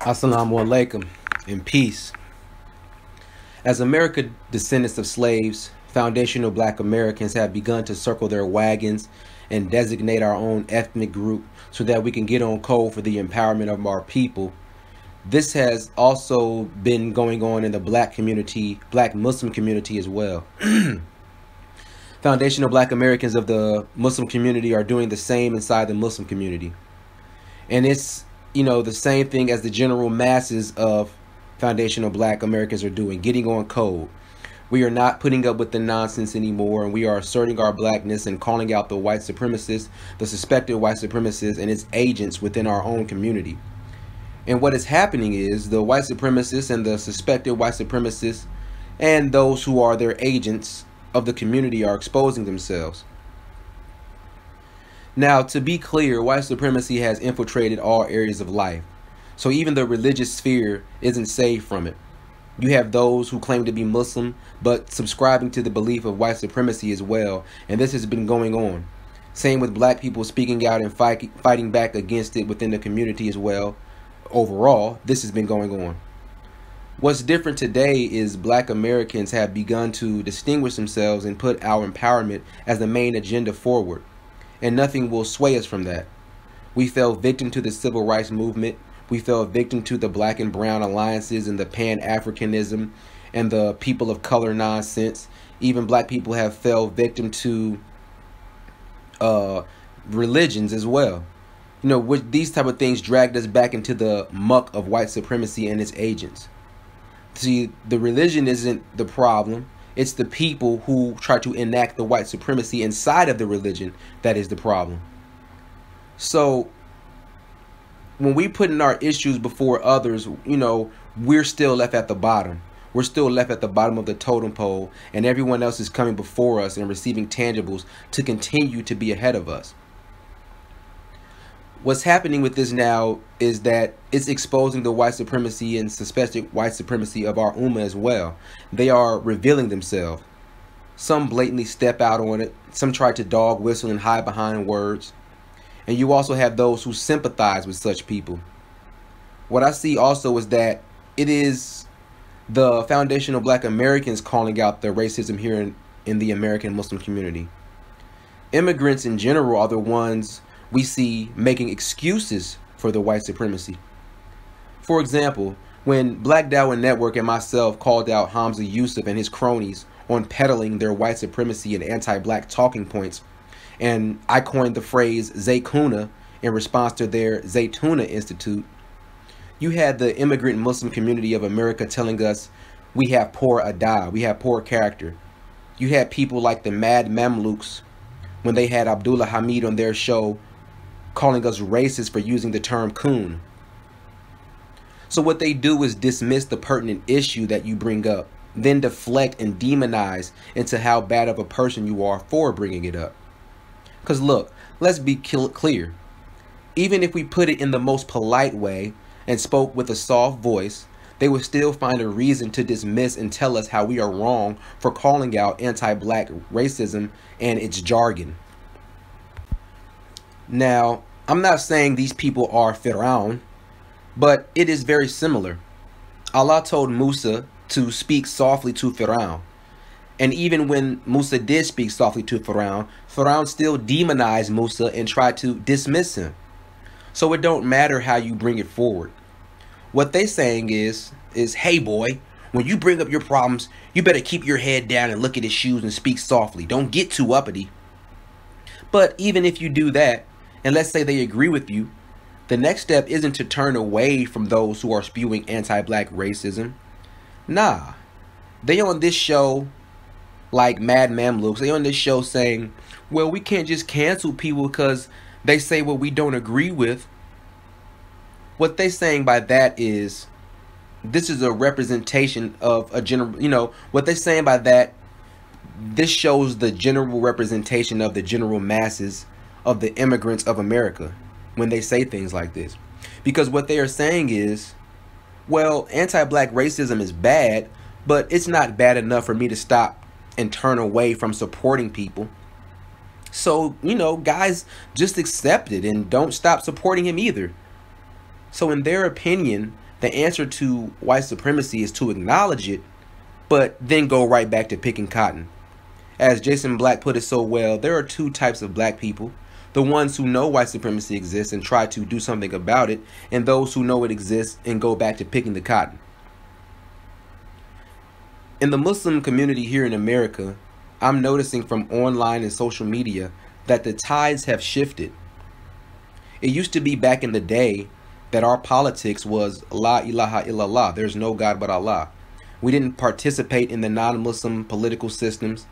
Assalamu alaikum and peace. As America descendants of slaves, foundational black Americans have begun to circle their wagons and designate our own ethnic group so that we can get on code for the empowerment of our people. This has also been going on in the black community, black Muslim community as well. Foundational black Americans of the Muslim community are doing the same inside the Muslim community. And it's, the same thing as the general masses of foundational black Americans are doing, getting on code. We are not putting up with the nonsense anymore, and we are asserting our blackness and calling out the white supremacists, the suspected white supremacists, and its agents within our own community. And what is happening is the white supremacists and the suspected white supremacists and those who are their agents of the community are exposing themselves. Now, to be clear, white supremacy has infiltrated all areas of life. So even the religious sphere isn't safe from it. You have those who claim to be Muslim, but subscribing to the belief of white supremacy as well. And this has been going on. Same with black people speaking out and fighting back against it within the community as well. Overall, this has been going on. What's different today is black Americans have begun to distinguish themselves and put our empowerment as the main agenda forward. And nothing will sway us from that. We fell victim to the civil rights movement. We fell victim to the black and brown alliances and the Pan-Africanism and the people of color nonsense. Even black people have fell victim to religions as well. These type of things dragged us back into the muck of white supremacy and its agents. See, the religion isn't the problem. It's the people who try to enact the white supremacy inside of the religion that is the problem. So when we put in our issues before others, we're still left at the bottom. We're still left at the bottom of the totem pole, and everyone else is coming before us and receiving tangibles to continue to be ahead of us. What's happening with this now is that it's exposing the white supremacy and suspected white supremacy of our Ummah as well. They are revealing themselves. Some blatantly step out on it. Some try to dog whistle and hide behind words. And you also have those who sympathize with such people. What I see also is that it is the foundational black Americans calling out the racism here in the American Muslim community. Immigrants in general are the ones we see making excuses for the white supremacy. For example, when Black Dawah Network and myself called out Hamza Yusuf and his cronies on peddling their white supremacy and anti-black talking points, and I coined the phrase Zaytuna in response to their Zaytuna Institute, you had the immigrant Muslim community of America telling us we have poor adab, we have poor character. You had people like the Mad Mamluks when they had Abdullah Hamid on their show calling us racist for using the term coon. So what they do is dismiss the pertinent issue that you bring up, then deflect and demonize into how bad of a person you are for bringing it up. Because look, let's be clear. Even if we put it in the most polite way and spoke with a soft voice, they would still find a reason to dismiss and tell us how we are wrong for calling out anti-black racism and its jargon. Now, I'm not saying these people are Fir'aun, but it is very similar. Allah told Musa to speak softly to Fir'aun. And even when Musa did speak softly to Fir'aun, Fir'aun still demonized Musa and tried to dismiss him. So it don't matter how you bring it forward. What they saying is, hey boy, when you bring up your problems, you better keep your head down and look at his shoes and speak softly. Don't get too uppity. But even if you do that, and let's say they agree with you, the next step isn't to turn away from those who are spewing anti-black racism. Nah, they on this show like Mad Mamluks. They on this show saying, well, we can't just cancel people because they say what we don't agree with. What they saying by that is, this is a representation of a general, what they're saying by that, this shows the general representation of the general masses of the immigrants of America when they say things like this. Because what they are saying is, well, anti-black racism is bad, but it's not bad enough for me to stop and turn away from supporting people. So, guys, just accept it and don't stop supporting him either. So in their opinion, The answer to white supremacy is to acknowledge it, but then go right back to picking cotton. As Jason Black put it so well, there are two types of black people: the ones who know white supremacy exists and try to do something about it, and those who know it exists and go back to picking the cotton. In the Muslim community here in America, I'm noticing from online and social media that the tides have shifted. It used to be back in the day that our politics was La ilaha illallah, there's no God but Allah. We didn't participate in the non-Muslim political systems,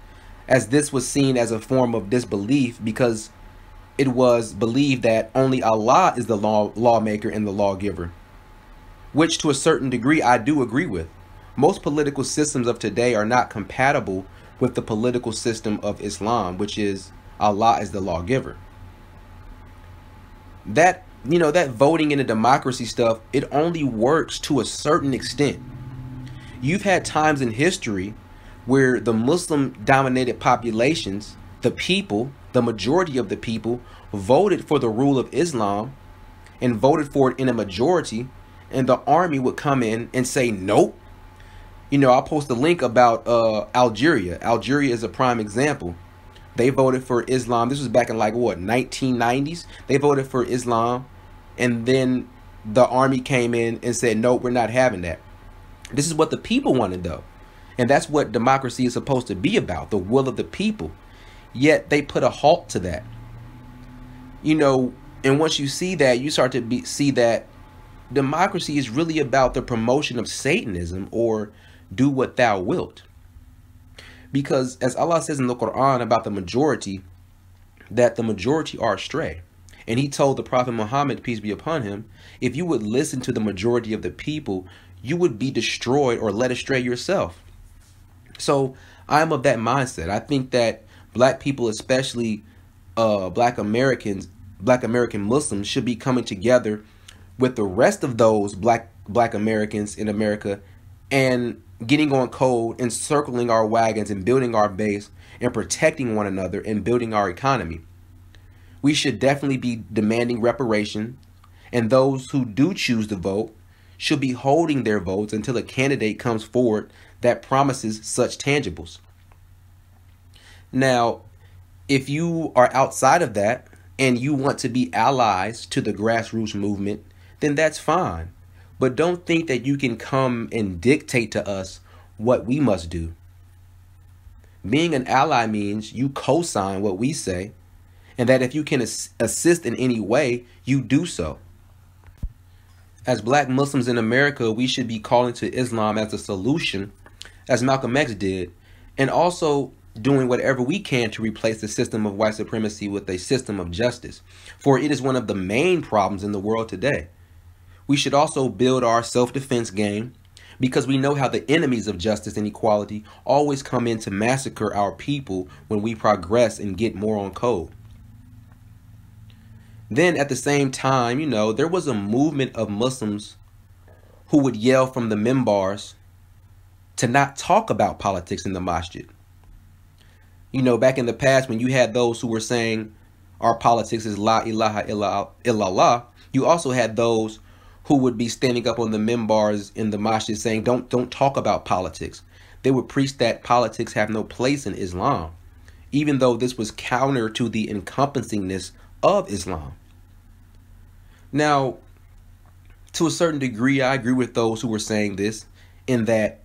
as this was seen as a form of disbelief because it was believed that only Allah is the lawmaker and the lawgiver, which to a certain degree I do agree with. Most political systems of today are not compatible with the political system of Islam, which is Allah is the lawgiver. That voting in a democracy stuff, it only works to a certain extent. You've had times in history where the Muslim dominated populations, the people, the majority of the people, voted for the rule of Islam and voted for it in a majority, and the army would come in and say nope. I'll post a link about Algeria. Algeria is a prime example. They voted for Islam. This was back in 1990s. They voted for Islam, and then the army came in and said, no, we're not having that. This is what the people wanted, though. And that's what democracy is supposed to be about, the will of the people. Yet they put a halt to that. And once you see that, you start to see that democracy is really about the promotion of Satanism, or do what thou wilt. Because as Allah says in the Quran about the majority, that the majority are astray. And he told the Prophet Muhammad, peace be upon him, if you would listen to the majority of the people, you would be destroyed or led astray yourself. So I'm of that mindset. I think that black people, especially black American Muslims, should be coming together with the rest of those black Americans in America and getting on code and circling our wagons and building our base and protecting one another and building our economy. We should definitely be demanding reparation, and those who do choose to vote should be holding their votes until a candidate comes forward that promises such tangibles. Now, if you are outside of that and you want to be allies to the grassroots movement, then that's fine. But don't think that you can come and dictate to us what we must do. Being an ally means you co-sign what we say, and that if you can assist in any way, you do so. As black Muslims in America, we should be calling to Islam as a solution, as Malcolm X did, and also doing whatever we can to replace the system of white supremacy with a system of justice, for it is one of the main problems in the world today. We should also build our self-defense game, because we know how the enemies of justice and equality always come in to massacre our people when we progress and get more on code. Then at the same time, there was a movement of Muslims who would yell from the minbars to not talk about politics in the masjid. Back in the past, when you had those who were saying our politics is la ilaha illallah, you also had those who would be standing up on the minbars in the masjid saying, don't talk about politics. They would preach that politics have no place in Islam, even though this was counter to the encompassingness of Islam. Now, to a certain degree, I agree with those who were saying this, in that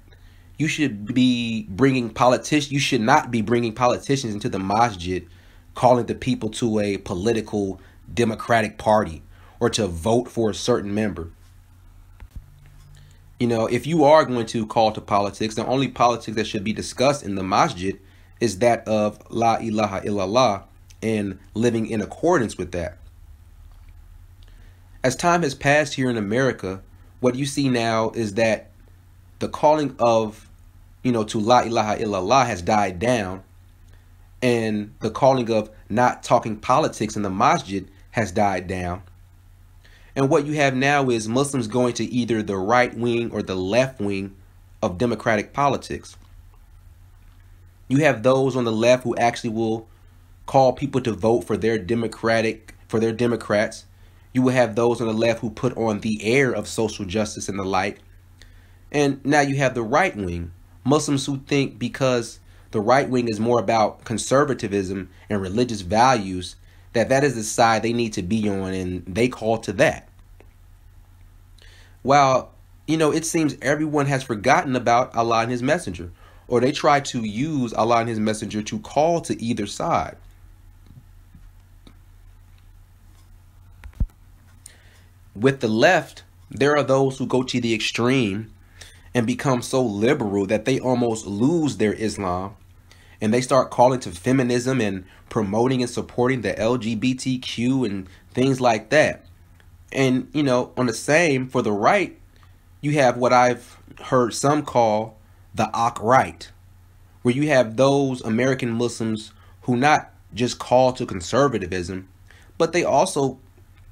you should not be bringing politicians into the masjid, calling the people to a political democratic party or to vote for a certain member. If you are going to call to politics, the only politics that should be discussed in the masjid is that of La ilaha illallah and living in accordance with that. As time has passed here in America, what you see now is that the calling of, to La ilaha illallah has died down, and the calling of not talking politics in the masjid has died down. And what you have now is Muslims going to either the right wing or the left wing of democratic politics. You have those on the left who actually will call people to vote for their Democrats. You will have those on the left who put on the air of social justice and the like. And now you have the right wing, Muslims who think because the right wing is more about conservatism and religious values, that is the side they need to be on, and they call to that. While, it seems everyone has forgotten about Allah and his messenger, or they try to use Allah and his messenger to call to either side. With the left, there are those who go to the extreme and become so liberal that they almost lose their Islam, and they start calling to feminism and promoting and supporting the LGBTQ and things like that. And, on the same, for the right, you have what I've heard some call the Ak-right, where you have those American Muslims who not just call to conservatism, but they also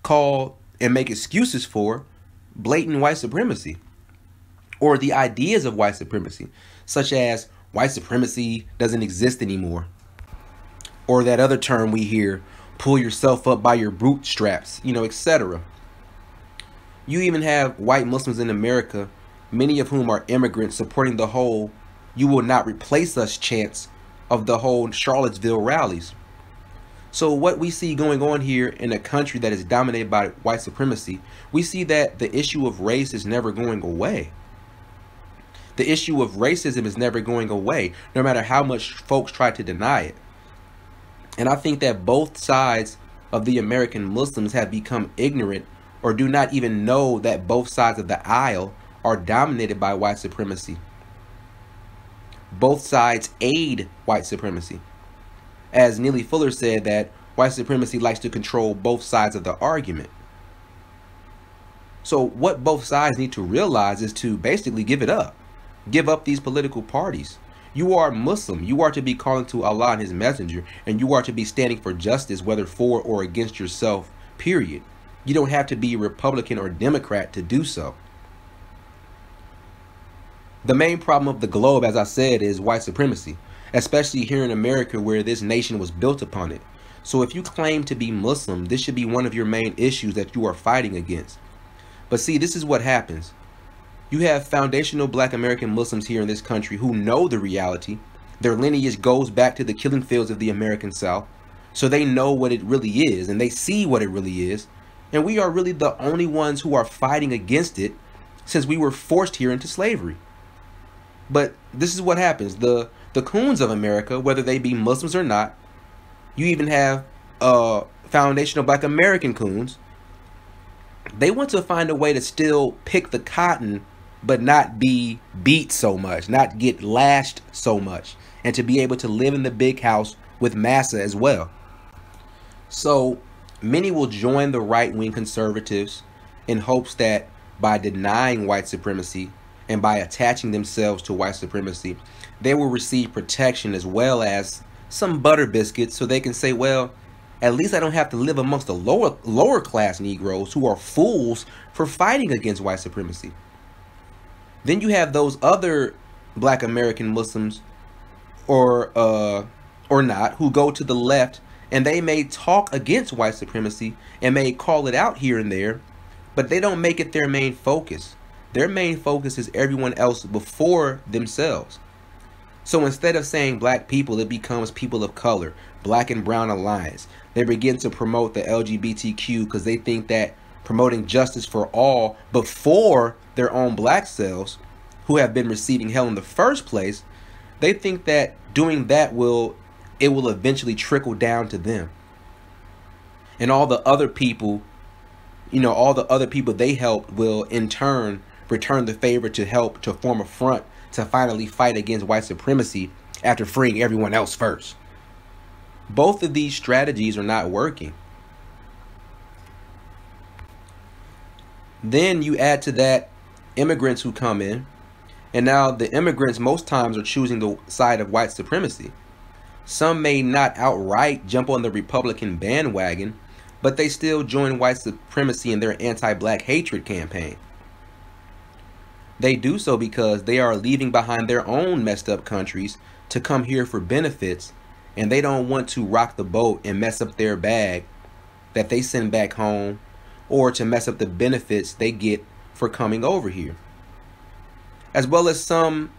call and make excuses for blatant white supremacy, or the ideas of white supremacy, such as white supremacy doesn't exist anymore, or that other term we hear, pull yourself up by your bootstraps, etc. You even have white Muslims in America, many of whom are immigrants, supporting the whole "you will not replace us" chants of the whole Charlottesville rallies. So what we see going on here in a country that is dominated by white supremacy, we see that the issue of race is never going away. The issue of racism is never going away, no matter how much folks try to deny it. And I think that both sides of the American Muslims have become ignorant, or do not even know that both sides of the aisle are dominated by white supremacy. Both sides aid white supremacy. As Neely Fuller said, that white supremacy likes to control both sides of the argument. So what both sides need to realize is to basically give it up. Give up these political parties. You are Muslim. You are to be calling to Allah and his messenger, and you are to be standing for justice, whether for or against yourself, period. You don't have to be Republican or Democrat to do so. The main problem of the globe, as I said, is white supremacy, especially here in America, where this nation was built upon it. So if you claim to be Muslim, this should be one of your main issues that you are fighting against. But see, this is what happens. You have foundational black American Muslims here in this country who know the reality. Their lineage goes back to the killing fields of the American South. So they know what it really is, and they see what it really is. And we are really the only ones who are fighting against it, since we were forced here into slavery. But this is what happens. The coons of America, whether they be Muslims or not, you even have foundational black American coons, they want to find a way to still pick the cotton, but not be beat so much, not get lashed so much, and to be able to live in the big house with massa as well. So many will join the right-wing conservatives in hopes that by denying white supremacy and by attaching themselves to white supremacy, they will receive protection as well as some butter biscuits, so they can say, well, at least I don't have to live amongst the lower class Negroes who are fools for fighting against white supremacy. Then you have those other black American Muslims or not, who go to the left, and they may talk against white supremacy and may call it out here and there, but they don't make it their main focus. Their main focus is everyone else before themselves. So instead of saying black people, it becomes people of color, black and brown alliance. They begin to promote the LGBTQ because they think that promoting justice for all before their own black selves, who have been receiving hell in the first place, they think that doing that will eventually trickle down to them. And all the other people, all the other people they helped will in turn return the favor to help to form a front to finally fight against white supremacy after freeing everyone else first. Both of these strategies are not working. Then you add to that immigrants who come in, and now the immigrants most times are choosing the side of white supremacy. Some may not outright jump on the Republican bandwagon, but they still join white supremacy in their anti-black hatred campaign. They do so because they are leaving behind their own messed up countries to come here for benefits, and they don't want to rock the boat and mess up their bag that they send back home or to mess up the benefits they get for coming over here. As well as some,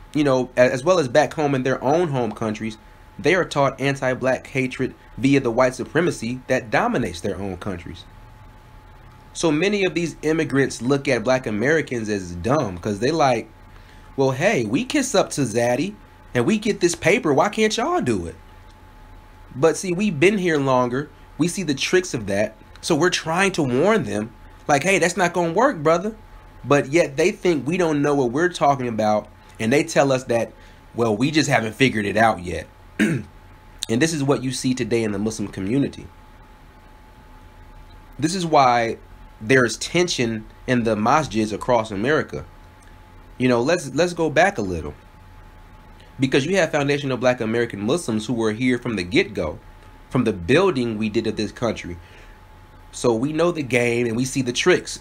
as well as back home in their own home countries, they are taught anti-black hatred via the white supremacy that dominates their own countries. So many of these immigrants look at black Americans as dumb because they like, well, hey, we kiss up to Zaddy and we get this paper. Why can't y'all do it? But see, we've been here longer. We see the tricks of that. So we're trying to warn them like, hey, that's not going to work, brother. But yet they think we don't know what we're talking about. And they tell us that, well, we just haven't figured it out yet. And this is what you see today in the Muslim community. This is why there is tension in the masjids across America. Let's go back a little. Because you have foundational black American Muslims who were here from the get-go, from the building we did of this country. So we know the game and we see the tricks.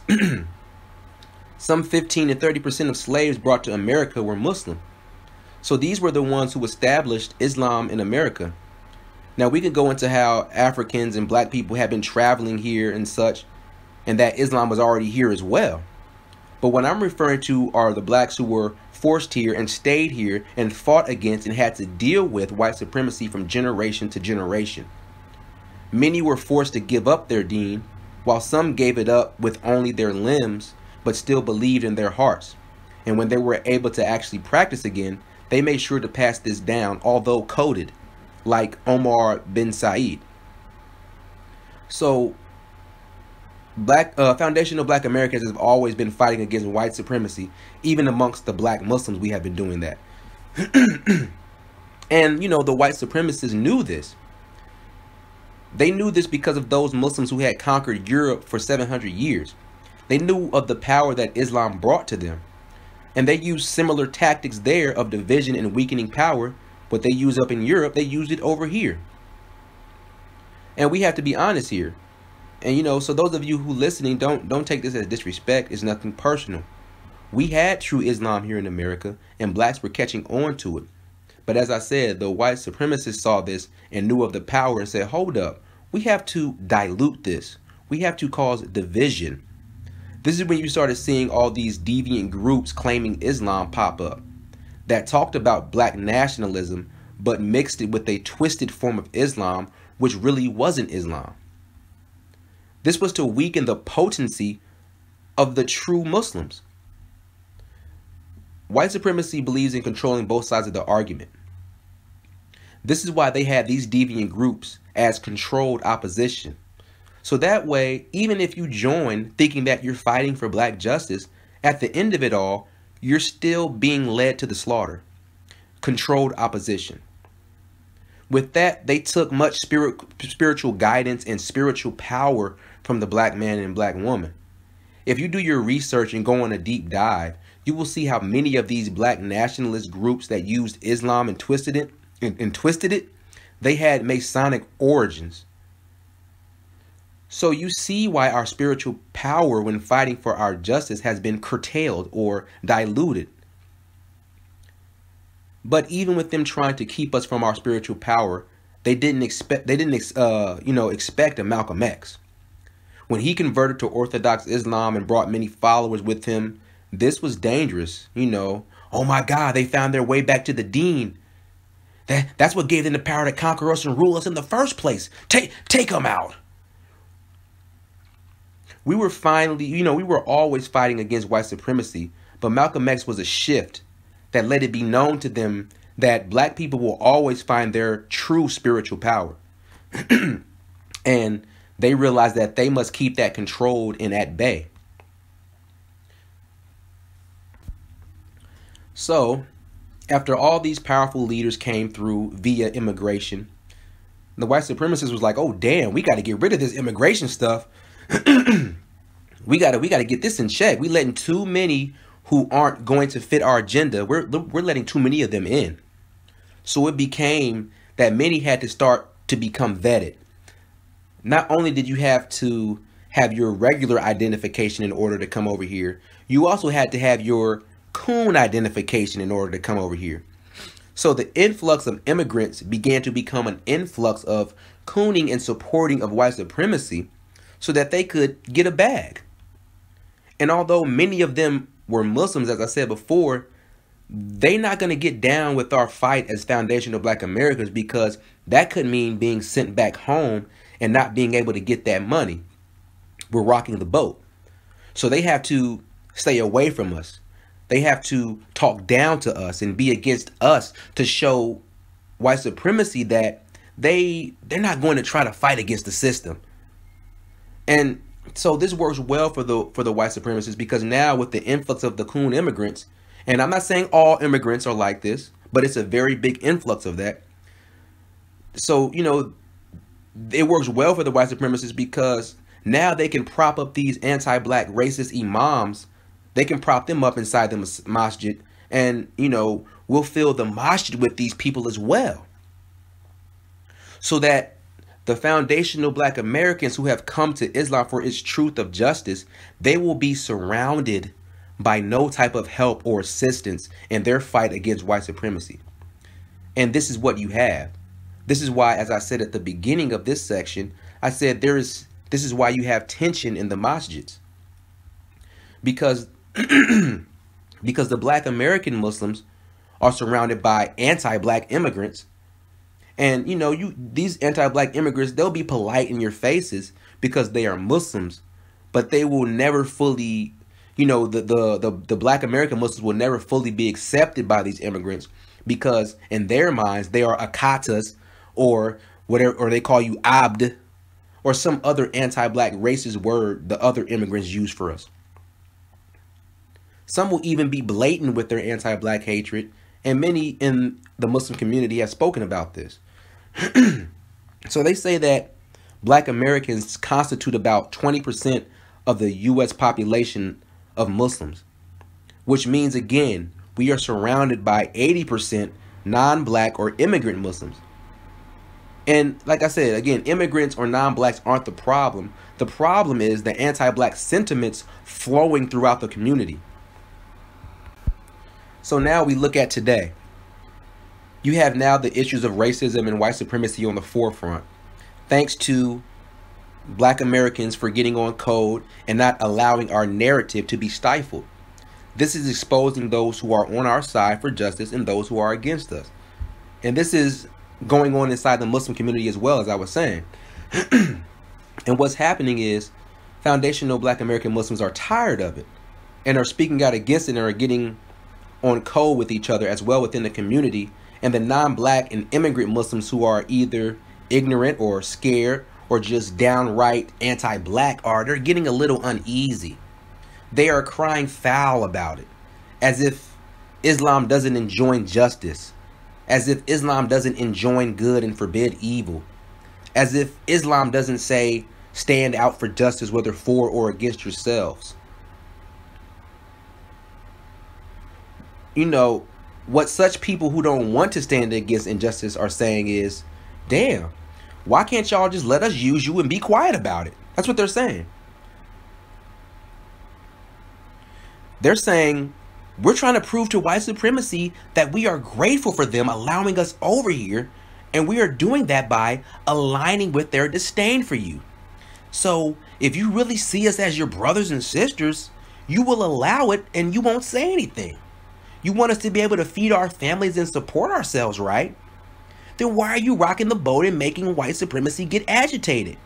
Some 15 to 30% of slaves brought to America were Muslim. So these were the ones who established Islam in America. Now we could go into how Africans and black people have been traveling here and such, and that Islam was already here as well. But what I'm referring to are the blacks who were forced here and stayed here and fought against and had to deal with white supremacy from generation to generation. Many were forced to give up their deen, while some gave it up with only their limbs, but still believed in their hearts. And when they were able to actually practice again, they made sure to pass this down, although coded, like Omar bin Said. So foundational black Americans have always been fighting against white supremacy. Even amongst the black Muslims, we have been doing that. And, the white supremacists knew this. They knew this because of those Muslims who had conquered Europe for 700 years. They knew of the power that Islam brought to them. And they used similar tactics there of division and weakening power. What they used up in Europe, they used it over here. And we have to be honest here. And so those of you who listening, don't take this as disrespect. It's nothing personal. We had true Islam here in America, and blacks were catching on to it. But as I said, the white supremacists saw this and knew of the power and said, hold up, we have to dilute this. We have to cause division. This is when you started seeing all these deviant groups claiming Islam pop up that talked about black nationalism, but mixed it with a twisted form of Islam, which really wasn't Islam. This was to weaken the potency of the true Muslims. White supremacy believes in controlling both sides of the argument. This is why they have these deviant groups as controlled opposition. So that way, even if you join thinking that you're fighting for black justice, at the end of it all, you're still being led to the slaughter. Controlled opposition. With that, they took much spiritual guidance and spiritual power from the black man and black woman. If you do your research and go on a deep dive, you will see how many of these black nationalist groups that used Islam and twisted it, they had Masonic origins. So you see why our spiritual power when fighting for our justice has been curtailed or diluted. But even with them trying to keep us from our spiritual power, they didn't expect a Malcolm X. When he converted to Orthodox Islam and brought many followers with him, this was dangerous. Oh my God, they found their way back to the deen. That's what gave them the power to conquer us and rule us in the first place. Take them out. We were always fighting against white supremacy, but Malcolm X was a shift that let it be known to them that black people will always find their true spiritual power. And they realized that they must keep that controlled and at bay. So, after all these powerful leaders came through via immigration, the white supremacists was like, oh, damn, we got to get rid of this immigration stuff. We got to get this in check. We letting too many who aren't going to fit our agenda. We're letting too many of them in. So it became that many had to start to become vetted. Not only did you have to have your regular identification in order to come over here, you also had to have your coon identification in order to come over here. So the influx of immigrants began to become an influx of cooning and supporting of white supremacy. so that they could get a bag. And although many of them were Muslims, as I said before, they're not going to get down with our fight as foundational Black Americans, because that could mean being sent back home and not being able to get that money. We're rocking the boat. So they have to stay away from us. They have to talk down to us and be against us to show white supremacy that they're not going to try to fight against the system. And so this works well for the white supremacists, because now with the influx of the coon immigrants, and I'm not saying all immigrants are like this, but it's a very big influx of that. So, you know, it works well for the white supremacists, because now they can prop up these anti-Black racist imams. They can prop them up inside the masjid, and, you know, we'll fill the masjid with these people as well. So that the foundational Black Americans who have come to Islam for its truth of justice, they will be surrounded by no type of help or assistance in their fight against white supremacy. And this is what you have. This is why, as I said at the beginning of this section, I said this is why you have tension in the masjids. Because the Black American Muslims are surrounded by anti-Black immigrants. And, you know, these anti-Black immigrants, they'll be polite in your faces because they are Muslims, but they will never fully, you know, the Black American Muslims will never fully be accepted by these immigrants, because in their minds, they are akatas or whatever, or they call you abd or some other anti-Black racist word the other immigrants use for us. Some will even be blatant with their anti-Black hatred, and many in the Muslim community have spoken about this. So they say that Black Americans constitute about 20% of the U.S. population of Muslims, which means, again, we are surrounded by 80% non-Black or immigrant Muslims. And like I said, again, immigrants or non-Blacks aren't the problem. The problem is the anti-Black sentiments flowing throughout the community. So now we look at today. You have now the issues of racism and white supremacy on the forefront, thanks to Black Americans for getting on code and not allowing our narrative to be stifled. This is exposing those who are on our side for justice and those who are against us. And this is going on inside the Muslim community as well, as I was saying. And what's happening is foundational Black American Muslims are tired of it and are speaking out against it and are getting on code with each other as well within the community. And the non-Black and immigrant Muslims who are either ignorant or scared or just downright anti-Black they're getting a little uneasy. They are crying foul about it, as if Islam doesn't enjoin justice, as if Islam doesn't enjoin good and forbid evil, as if Islam doesn't say stand out for justice whether for or against yourselves. You know, what such people who don't want to stand against injustice are saying is, damn, why can't y'all just let us use you and be quiet about it? That's what they're saying. They're saying, we're trying to prove to white supremacy that we are grateful for them allowing us over here, and we are doing that by aligning with their disdain for you. So if you really see us as your brothers and sisters, you will allow it and you won't say anything. You want us to be able to feed our families and support ourselves, right? Then why are you rocking the boat and making white supremacy get agitated?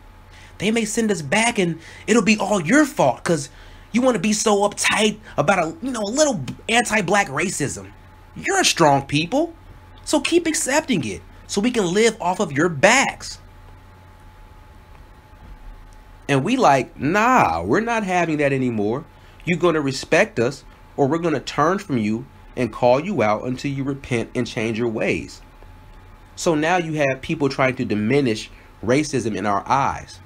They may send us back and it'll be all your fault because you want to be so uptight about a little anti-Black racism. You're a strong people, so keep accepting it so we can live off of your backs. And we like, nah, we're not having that anymore. You're going to respect us or we're going to turn from you and call you out until you repent and change your ways. So now you have people trying to diminish racism in our eyes.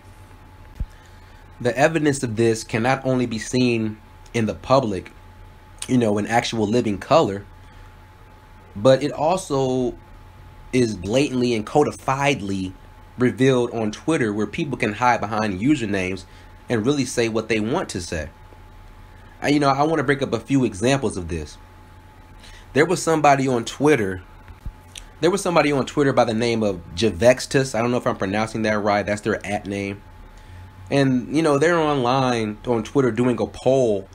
The evidence of this can not only be seen in the public, in actual living color, but it also is blatantly and codifiedly revealed on Twitter, where people can hide behind usernames and really say what they want to say. I want to bring up a few examples of this. There was somebody on Twitter by the name of Javextus. I don't know if I'm pronouncing that right. That's their @ name. And, they're online on Twitter doing a poll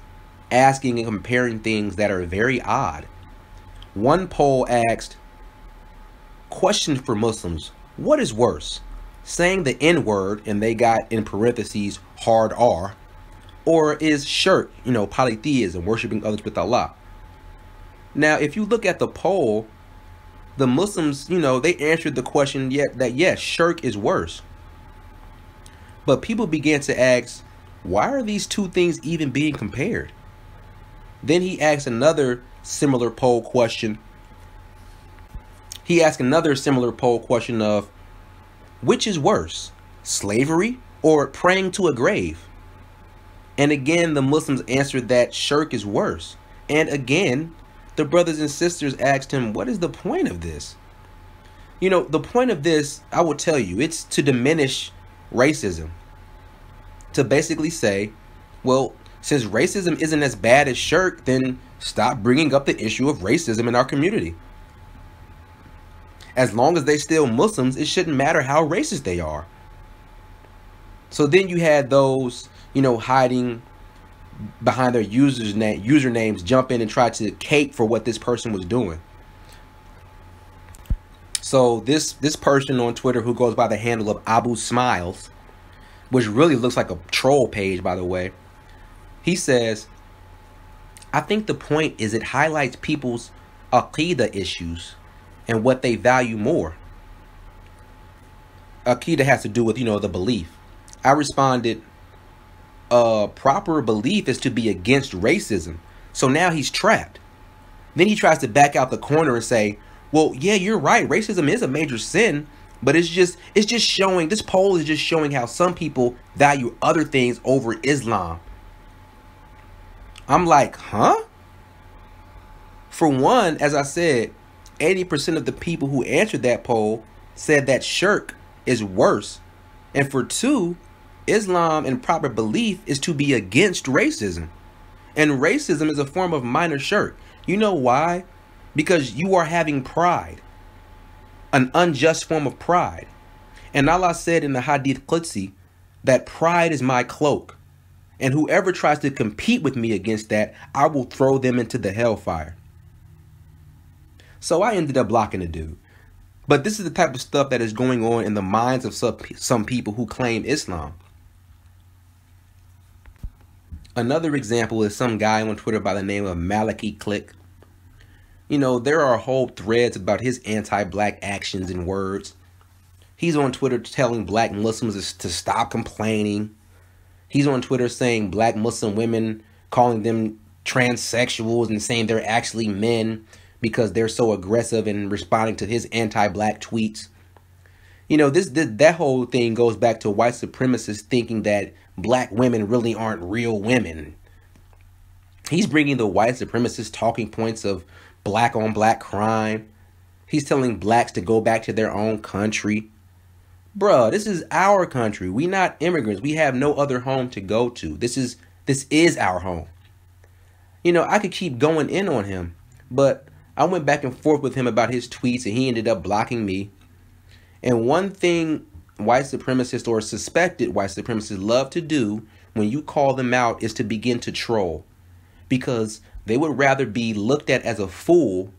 asking and comparing things that are very odd. One poll asked, question for Muslims, what is worse? Saying the N word, and they got in parentheses hard R, or is shirk, polytheism, worshiping others with Allah? Now, if you look at the poll, the Muslims, they answered the question that yes, shirk is worse. But people began to ask, why are these two things even being compared? Then he asked another similar poll question. Of, which is worse, slavery or praying to a grave? And again, the Muslims answered that shirk is worse. And again, the brothers and sisters asked him, what is the point of this? The point of this, I will tell you, it's to diminish racism. To basically say, well, since racism isn't as bad as shirk, then stop bringing up the issue of racism in our community. As long as they're still Muslims, it shouldn't matter how racist they are. So then you had those, hiding behind their usernames, jump in and try to cape for what this person was doing. So this person on Twitter who goes by the handle of Abu Smiles, which really looks like a troll page, by the way, he says, I think the point is it highlights people's Aqidah issues and what they value more. Aqidah has to do with, the belief. I responded, proper belief is to be against racism. So now he's trapped. Then he tries to back out the corner and say, well, yeah, you're right. Racism is a major sin, but it's just showing, this poll is just showing how some people value other things over Islam. I'm like, huh? For one, as I said, 80% of the people who answered that poll said that shirk is worse. And for two, Islam and proper belief is to be against racism. And racism is a form of minor shirk. You know why? Because you are having pride. An unjust form of pride. And Allah said in the Hadith Qudsi that pride is my cloak. And whoever tries to compete with me against that, I will throw them into the hellfire. So I ended up blocking the dude. But this is the type of stuff that is going on in the minds of some people who claim Islam. Another example is some guy on Twitter by the name of Maliki Click. There are whole threads about his anti-black actions and words. He's on Twitter telling black Muslims to stop complaining. He's on Twitter saying black Muslim women, calling them transsexuals and saying they're actually men because they're so aggressive in responding to his anti-black tweets. That whole thing goes back to white supremacists thinking that black women really aren't real women. He's bringing the white supremacist talking points of black on black crime. He's telling blacks to go back to their own country. Bruh, this is our country. We not immigrants. We have no other home to go to. This is our home. I could keep going in on him, but I went back and forth with him about his tweets and he ended up blocking me. And one thing white supremacists or suspected white supremacists love to do when you call them out is to begin to troll. Because they would rather be looked at as a fool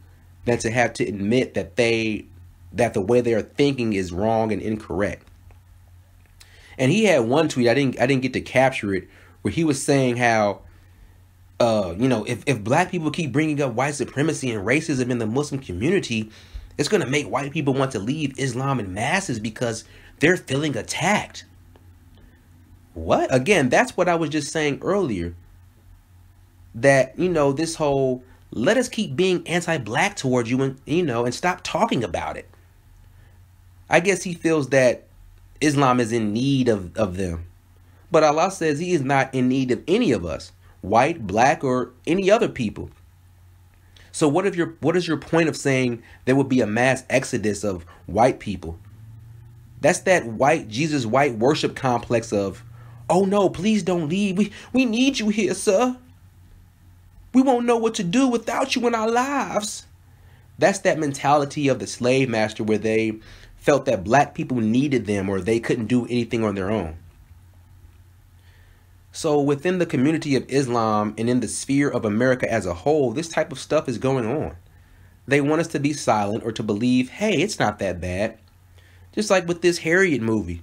than to have to admit that the way they are thinking is wrong and incorrect. And he had one tweet, I didn't get to capture it, where he was saying how if black people keep bringing up white supremacy and racism in the Muslim community, it's going to make white people want to leave Islam in masses because they're feeling attacked. What? Again, that's what I was just saying earlier. That, this whole, let us keep being anti-black towards you and, and stop talking about it. I guess he feels that Islam is in need of them. But Allah says he is not in need of any of us, white, black, or any other people. So what is your point of saying there would be a mass exodus of white people? That's that Jesus white worship complex of, oh no, please don't leave. We need you here, sir. We won't know what to do without you in our lives. That's that mentality of the slave master where they felt that black people needed them or they couldn't do anything on their own. So within the community of Islam and in the sphere of America as a whole, this type of stuff is going on. They want us to be silent or to believe, hey, it's not that bad. Just like with this Harriet movie.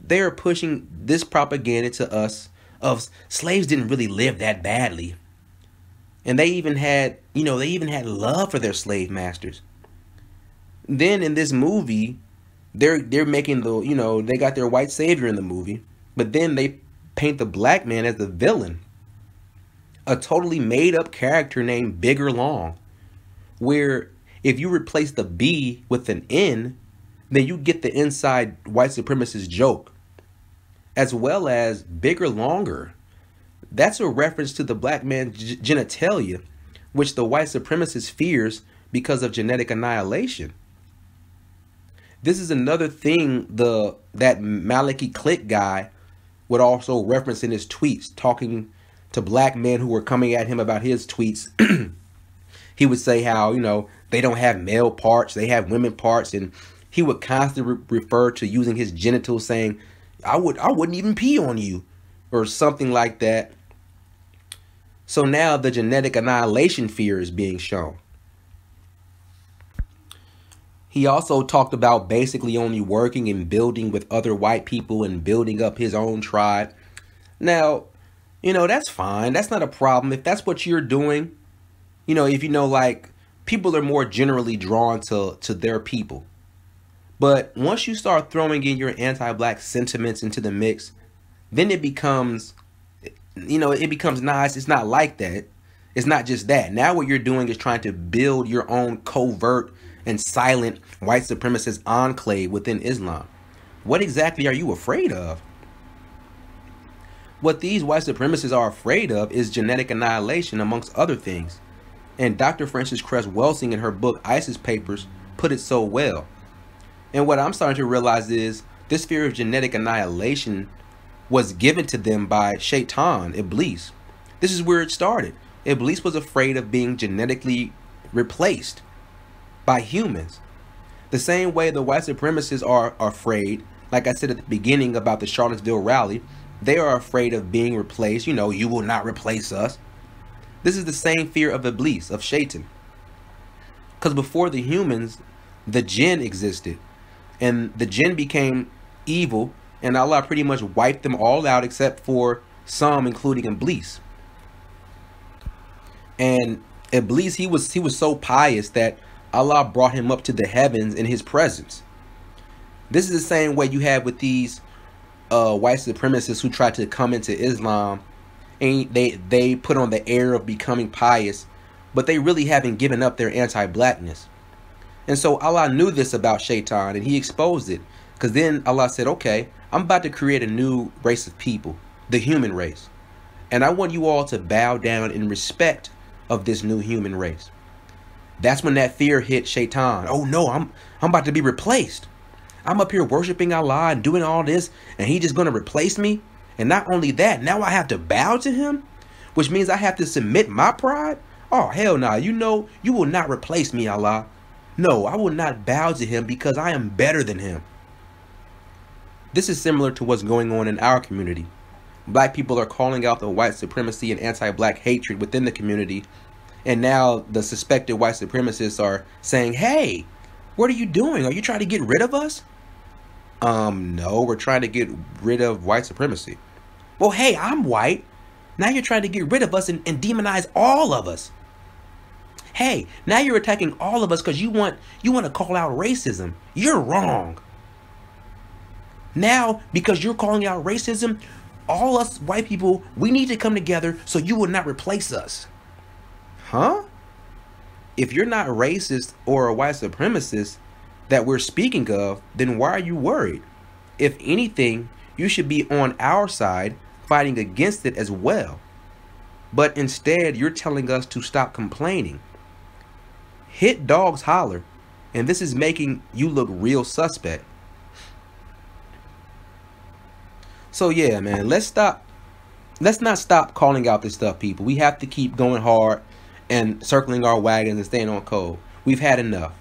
They are pushing this propaganda to us of slaves didn't really live that badly. And they even had, they even had love for their slave masters. Then in this movie, they're making they got their white savior in the movie, but then they paint the black man as the villain. A totally made up character named Bigger Long, where if you replace the B with an N, then you get the inside white supremacist joke, as well as Bigger Longer. That's a reference to the black man's genitalia, which the white supremacist fears because of genetic annihilation. This is another thing that Maliki Click guy would also reference in his tweets, talking to black men who were coming at him about his tweets. He would say how, they don't have male parts, they have women parts, and he would constantly refer to using his genitals, saying, I wouldn't even pee on you, or something like that. So now the genetic annihilation fear is being shown. He also talked about basically only working and building with other white people and building up his own tribe. Now, that's fine. That's not a problem. If that's what you're doing, if people are more generally drawn to their people. But once you start throwing in your anti-black sentiments into the mix, then it becomes nice. It's not like that. It's not just that. Now what you're doing is trying to build your own covert and silent white supremacist enclave within Islam. What exactly are you afraid of? What these white supremacists are afraid of is genetic annihilation, amongst other things. And Dr. Frances Cress Welsing in her book ISIS Papers put it so well. And what I'm starting to realize is this fear of genetic annihilation was given to them by Shaitan, Iblis. This is where it started. Iblis was afraid of being genetically replaced by humans. The same way the white supremacists are afraid, like I said at the beginning about the Charlottesville rally, they are afraid of being replaced. You will not replace us. This is the same fear of Iblis, of Shaitan. Because before the humans, the jinn existed. And the jinn became evil, and Allah pretty much wiped them all out except for some, including Iblis. And Iblis, he was so pious that Allah brought him up to the heavens in his presence. This is the same way you have with these white supremacists who try to come into Islam, and they put on the air of becoming pious, but they really haven't given up their anti-blackness. And so Allah knew this about Shaitan, and he exposed it. Because then Allah said, okay, I'm about to create a new race of people, the human race. And I want you all to bow down in respect of this new human race. That's when that fear hit Shaitan. Oh no, I'm about to be replaced. I'm up here worshiping Allah and doing all this, and he just going to replace me? And not only that, now I have to bow to him? Which means I have to submit my pride? Oh, hell no. You will not replace me, Allah. No, I will not bow to him because I am better than him. This is similar to what's going on in our community. Black people are calling out the white supremacy and anti-black hatred within the community. And now the suspected white supremacists are saying, hey, what are you doing? Are you trying to get rid of us? No, we're trying to get rid of white supremacy. Well, hey, I'm white. Now you're trying to get rid of us and demonize all of us. Hey, now you're attacking all of us because you want to call out racism. You're wrong. Now, because you're calling out racism, all us white people, we need to come together so you will not replace us. Huh? If you're not racist or a white supremacist that we're speaking of, then why are you worried? If anything, you should be on our side fighting against it as well. But instead, you're telling us to stop complaining. Hit dogs holler, and this is making you look real suspect. So yeah, man, let's not stop calling out this stuff, people. We have to keep going hard and circling our wagons and staying on code. We've had enough.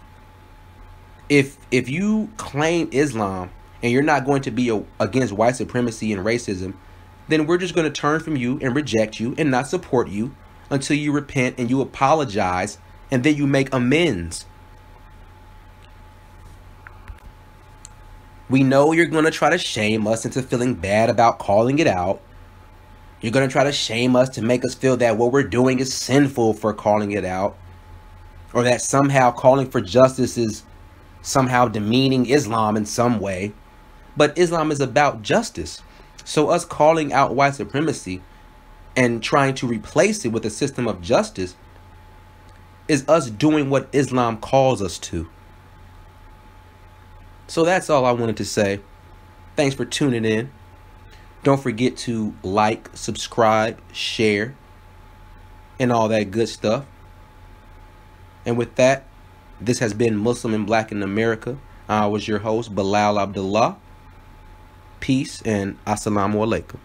If you claim Islam and you're not going to be against white supremacy and racism, then we're just going to turn from you and reject you and not support you until you repent and you apologize and then you make amends. We know you're going to try to shame us into feeling bad about calling it out. You're going to try to shame us to make us feel that what we're doing is sinful for calling it out, or that somehow calling for justice is somehow demeaning Islam in some way. But Islam is about justice. So us calling out white supremacy and trying to replace it with a system of justice is us doing what Islam calls us to. So that's all I wanted to say. Thanks for tuning in. Don't forget to like, subscribe, share, and all that good stuff. And with that, this has been Muslim and Black in America. I was your host, Bilal Abdullah. Peace and assalamu alaikum.